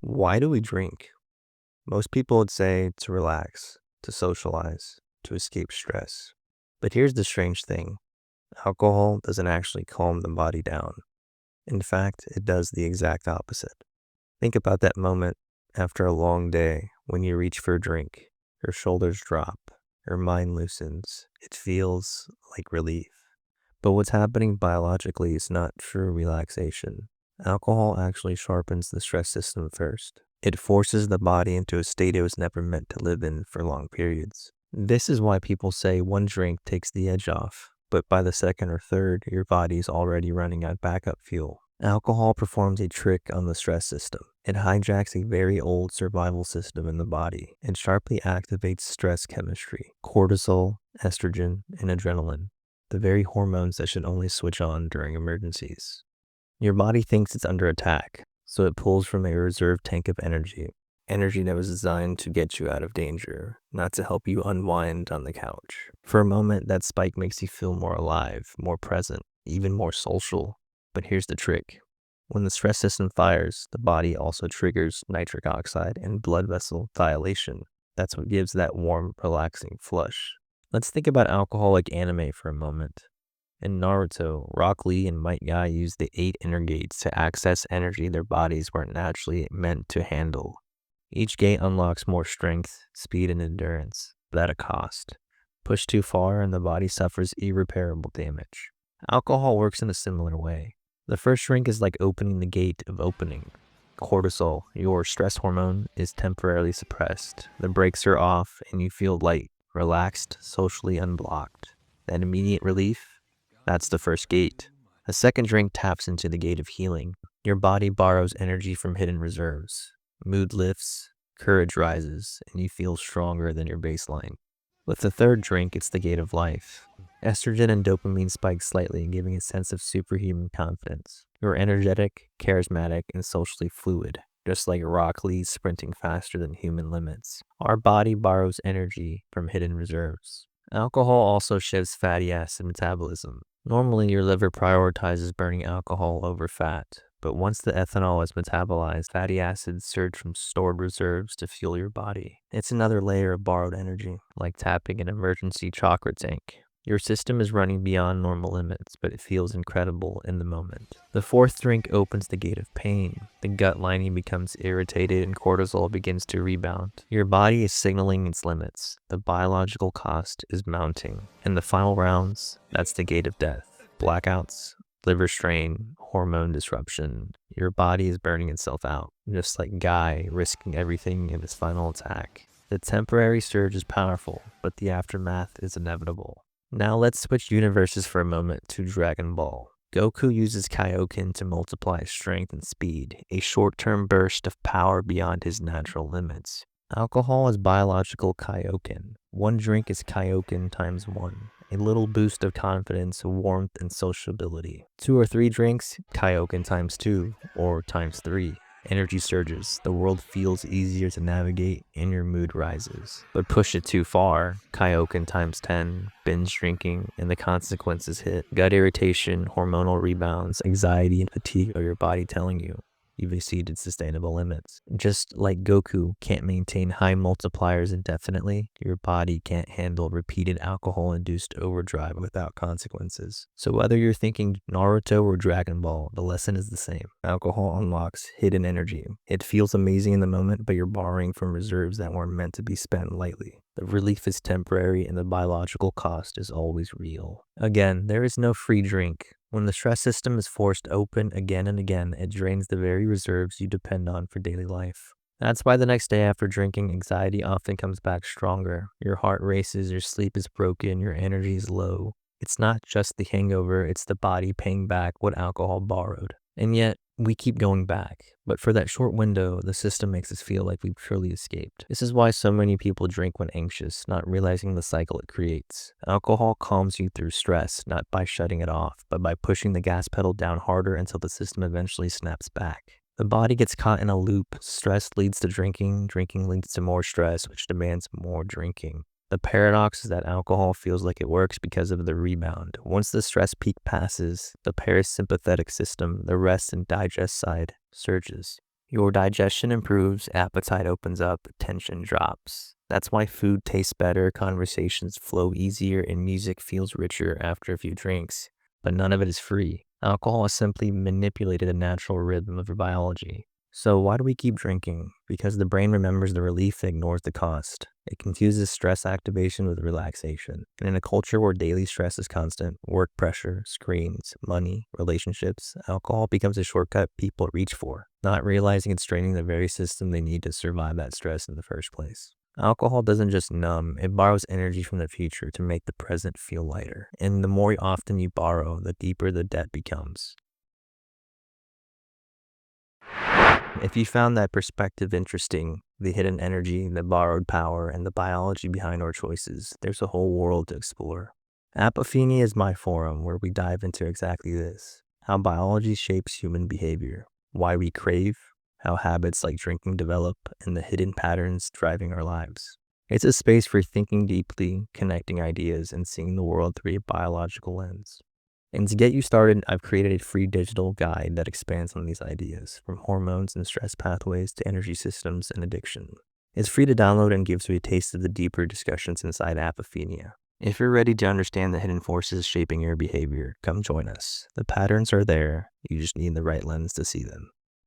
Why do we drink? Most people would say to relax, to socialize, to escape stress. But here's the strange thing. Alcohol doesn't actually calm the body down. In fact, it does the exact opposite. Think about that moment after a long day when you reach for a drink. Your shoulders drop, your mind loosens. It feels like relief. But what's happening biologically is not true relaxation. Alcohol actually sharpens the stress system first. It forces the body into a state it was never meant to live in for long periods. This is why people say one drink takes the edge off, but by the second or third, your body's already running out backup fuel. Alcohol performs a trick on the stress system. It hijacks a very old survival system in the body and sharply activates stress chemistry, cortisol, estrogen, and adrenaline, the very hormones that should only switch on during emergencies. Your body thinks it's under attack, so it pulls from a reserve tank of energy that was designed to get you out of danger, not to help you unwind on the couch. For a moment, that spike makes you feel more alive, more present, even more social. But here's the trick. When the stress system fires, the body also triggers nitric oxide and blood vessel dilation. That's what gives that warm, relaxing flush. Let's think about alcohol like anime for a moment. In Naruto, Rock Lee and Might Guy used the 8 inner gates to access energy their bodies weren't naturally meant to handle. Each gate unlocks more strength, speed, and endurance, but at a cost. Push too far and the body suffers irreparable damage. Alcohol works in a similar way. The first drink is like opening the gate of opening. Cortisol, your stress hormone, is temporarily suppressed. The brakes are off and you feel light, relaxed, socially unblocked. That immediate relief? That's the first gate. A second drink taps into the gate of healing. Your body borrows energy from hidden reserves. Mood lifts, courage rises, and you feel stronger than your baseline. With the third drink, it's the gate of life. Estrogen and dopamine spike slightly, giving a sense of superhuman confidence. You're energetic, charismatic, and socially fluid, just like Rock Lee sprinting faster than human limits. Our body borrows energy from hidden reserves. Alcohol also shifts fatty acid metabolism. Normally, your liver prioritizes burning alcohol over fat, but once the ethanol is metabolized, fatty acids surge from stored reserves to fuel your body. It's another layer of borrowed energy, like tapping an emergency chakra tank. Your system is running beyond normal limits, but it feels incredible in the moment. The fourth drink opens the gate of pain. The gut lining becomes irritated and cortisol begins to rebound. Your body is signaling its limits. The biological cost is mounting. In the final rounds, that's the gate of death. Blackouts, liver strain, hormone disruption. Your body is burning itself out, just like Guy risking everything in his final attack. The temporary surge is powerful, but the aftermath is inevitable. Now let's switch universes for a moment to Dragon Ball. Goku uses Kaioken to multiply strength and speed, a short-term burst of power beyond his natural limits. Alcohol is biological Kaioken. One drink is Kaioken times 1. A little boost of confidence, warmth, and sociability. 2 or 3 drinks, Kaioken times 2, or times 3. Energy surges, the world feels easier to navigate, and your mood rises. But push it too far, Kaioken times 10, binge drinking, and the consequences hit. Gut irritation, hormonal rebounds, anxiety, and fatigue are your body telling you've exceeded sustainable limits. Just like Goku can't maintain high multipliers indefinitely, your body can't handle repeated alcohol-induced overdrive without consequences. So whether you're thinking Naruto or Dragon Ball, the lesson is the same. Alcohol unlocks hidden energy. It feels amazing in the moment, but you're borrowing from reserves that weren't meant to be spent lightly. The relief is temporary and the biological cost is always real. Again, there is no free drink. When the stress system is forced open again and again, it drains the very reserves you depend on for daily life. That's why the next day after drinking, anxiety often comes back stronger. Your heart races, your sleep is broken, your energy is low. It's not just the hangover, it's the body paying back what alcohol borrowed. And yet, we keep going back. But for that short window, the system makes us feel like we've truly escaped. This is why so many people drink when anxious, not realizing the cycle it creates. Alcohol calms you through stress, not by shutting it off, but by pushing the gas pedal down harder until the system eventually snaps back. The body gets caught in a loop. Stress leads to drinking, drinking leads to more stress, which demands more drinking. The paradox is that alcohol feels like it works because of the rebound. Once the stress peak passes, the parasympathetic system, the rest and digest side, surges. Your digestion improves, appetite opens up, tension drops. That's why food tastes better, conversations flow easier, and music feels richer after a few drinks. But none of it is free. Alcohol has simply manipulated the natural rhythm of your biology. So why do we keep drinking? Because the brain remembers the relief and ignores the cost. It confuses stress activation with relaxation. And in a culture where daily stress is constant, work pressure, screens, money, relationships, alcohol becomes a shortcut people reach for, not realizing it's draining the very system they need to survive that stress in the first place. Alcohol doesn't just numb, it borrows energy from the future to make the present feel lighter. And the more often you borrow, the deeper the debt becomes. If you found that perspective interesting, the hidden energy, the borrowed power, and the biology behind our choices, there's a whole world to explore. Apophenia is my forum where we dive into exactly this: how biology shapes human behavior, why we crave, how habits like drinking develop, and the hidden patterns driving our lives. It's a space for thinking deeply, connecting ideas, and seeing the world through a biological lens. And to get you started, I've created a free digital guide that expands on these ideas, from hormones and stress pathways to energy systems and addiction. It's free to download and gives you a taste of the deeper discussions inside apophenia. If you're ready to understand the hidden forces shaping your behavior, come join us. The patterns are there, you just need the right lens to see them.